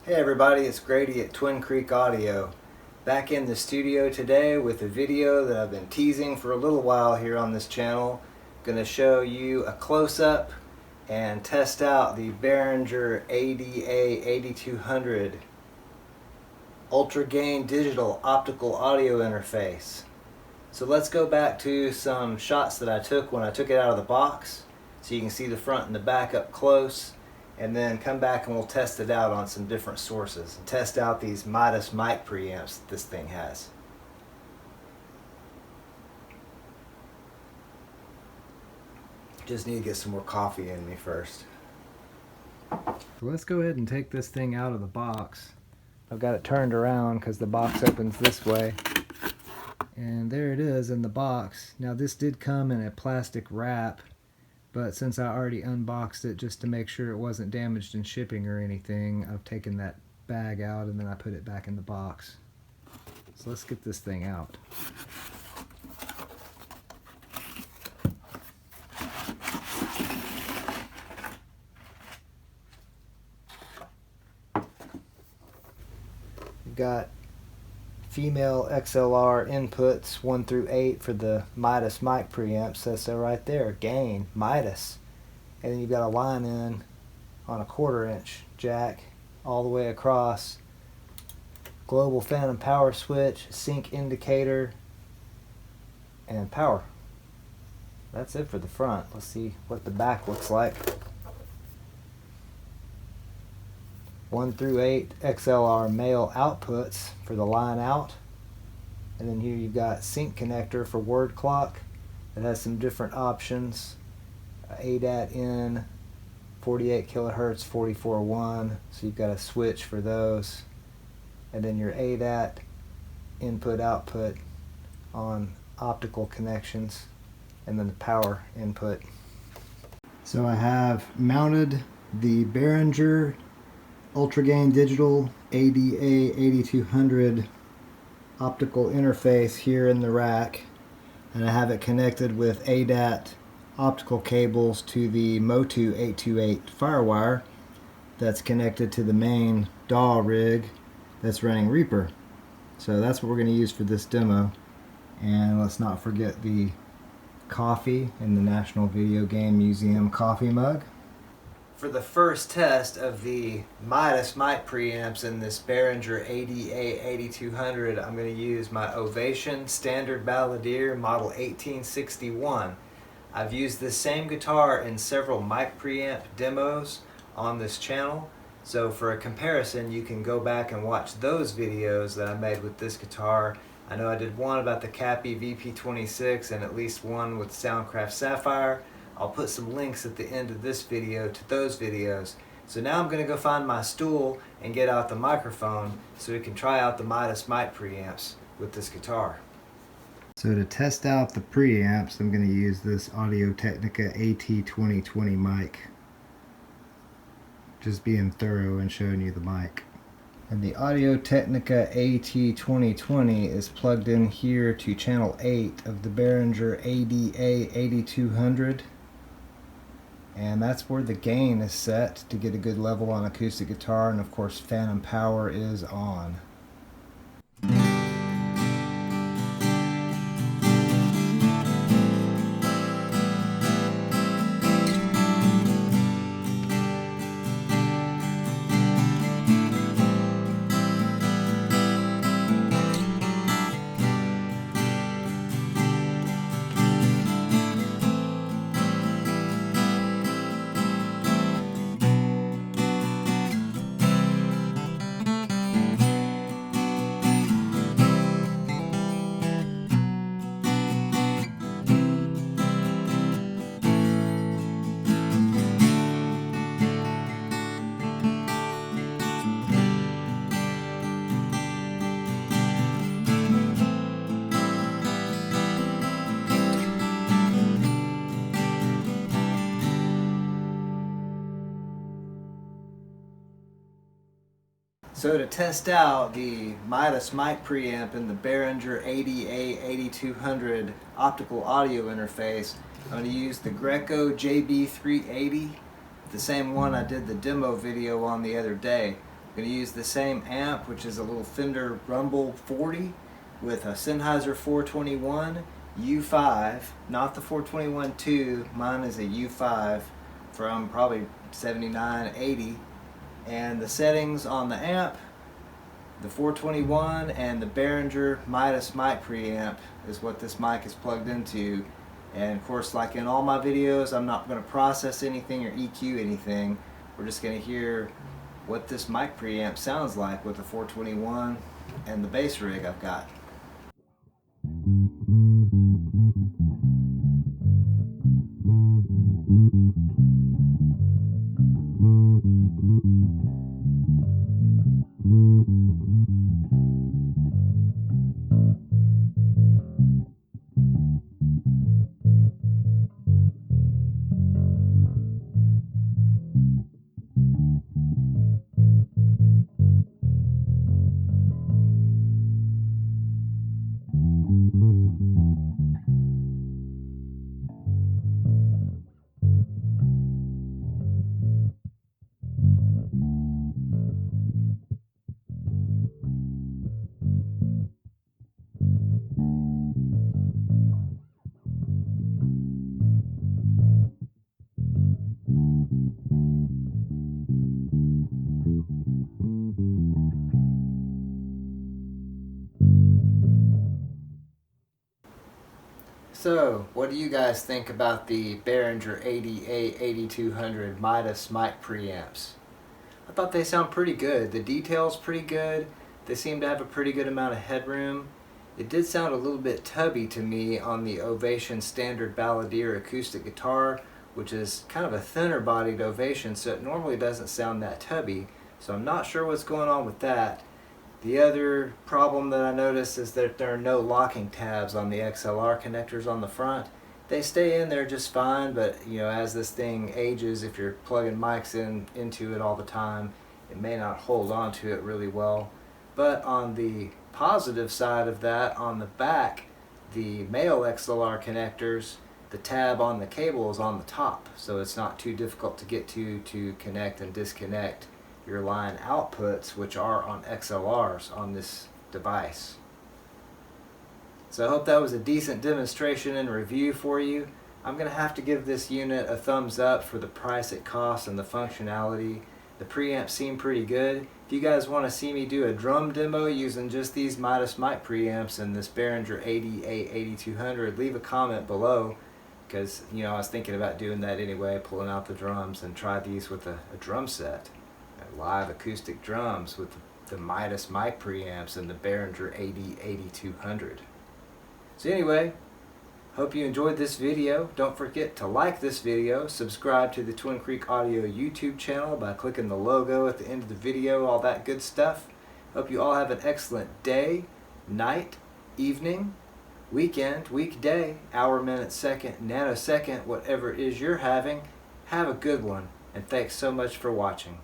Hey everybody, it's Grady at Twin Creek Audio. Back in the studio today with a video that I've been teasing for a little while here on this channel. Going to show you a close-up and test out the Behringer ADA8200 Ultragain Digital Optical Audio Interface. So let's go back to some shots that I took when I took it out of the box, so you can see the front and the back up close, and then come back and we'll test it out on some different sources and test out these Midas mic preamps that this thing has. Just need to get some more coffee in me first. So let's go ahead and take this thing out of the box. I've got it turned around because the box opens this way. And there it is in the box. Now this did come in a plastic wrap, but since I already unboxed it just to make sure it wasn't damaged in shipping or anything, I've taken that bag out and then I put it back in the box. So let's get this thing out. We've got female XLR inputs 1 through 8 for the Midas mic preamps. That's right there, gain, Midas. And then you've got a line in on a 1/4 inch jack all the way across. Global phantom power switch, sync indicator, and power. That's it for the front. Let's see what the back looks like. 1 through 8 XLR male outputs for the line out, and then here you've got sync connector for word clock. It has some different options. ADAT in 48 kilohertz 44.1, so you've got a switch for those, and then your ADAT input output on optical connections, and then the power input. So I have mounted the Behringer Ultragain Digital ADA8200 optical interface here in the rack, and I have it connected with ADAT optical cables to the Motu 828 firewire that's connected to the main DAW rig that's running Reaper. So that's what we're going to use for this demo. And let's not forget the coffee in the National Video Game Museum coffee mug. For the first test of the Midas mic preamps in this Behringer ADA8200, I'm going to use my Ovation Standard Balladeer model 1861. I've used this same guitar in several mic preamp demos on this channel, so for a comparison you can go back and watch those videos that I made with this guitar. I know I did one about the Cappy VP26 and at least one with Soundcraft Sapphire. I'll put some links at the end of this video to those videos. So now I'm going to go find my stool and get out the microphone so we can try out the Midas mic preamps with this guitar. So to test out the preamps, I'm going to use this Technica AT2020 mic. Just being thorough and showing you the mic. And the Technica AT2020 is plugged in here to channel 8 of the Behringer ADA8200. And that's where the gain is set to get a good level on acoustic guitar, and of course phantom power is on. So to test out the Midas mic preamp in the Behringer ADA8200 optical audio interface, I'm going to use the Greco JB 380, the same one I did the demo video on the other day. I'm going to use the same amp, which is a little Fender Rumble 40 with a Sennheiser 421 U5, not the 421-2, mine is a U5 from probably 79, 80, and the settings on the amp, the 421 and the Behringer Midas mic preamp is what this mic is plugged into. And of course, like in all my videos, I'm not going to process anything or EQ anything. We're just going to hear what this mic preamp sounds like with the 421 and the bass rig I've got. So, what do you guys think about the Behringer ADA8200 Midas mic preamps? I thought they sound pretty good. The detail's pretty good. They seem to have a pretty good amount of headroom. It did sound a little bit tubby to me on the Ovation Standard Balladeer acoustic guitar, which is kind of a thinner bodied Ovation, so it normally doesn't sound that tubby. So I'm not sure what's going on with that. The other problem that I noticed is that there are no locking tabs on the XLR connectors on the front. They stay in there just fine, but you know, as this thing ages, if you're plugging mics into it all the time, it may not hold on to it really well. But on the positive side of that, on the back, the male XLR connectors, the tab on the cable is on the top, so it's not too difficult to get to connect and disconnect your line outputs, which are on XLRs on this device. So I hope that was a decent demonstration and review for you. I'm going to have to give this unit a thumbs up for the price it costs and the functionality. The preamps seem pretty good. If you guys want to see me do a drum demo using just these Midas mic preamps and this Behringer ADA8200, leave a comment below, because you know, I was thinking about doing that anyway, pulling out the drums and try these with a drum set. Live acoustic drums with the Midas mic preamps and the Behringer AD8200. So anyway, hope you enjoyed this video. Don't forget to like this video, subscribe to the Twin Creek Audio YouTube channel by clicking the logo at the end of the video, all that good stuff. Hope you all have an excellent day, night, evening, weekend, weekday, hour, minute, second, nanosecond, whatever it is you're having. Have a good one, and thanks so much for watching.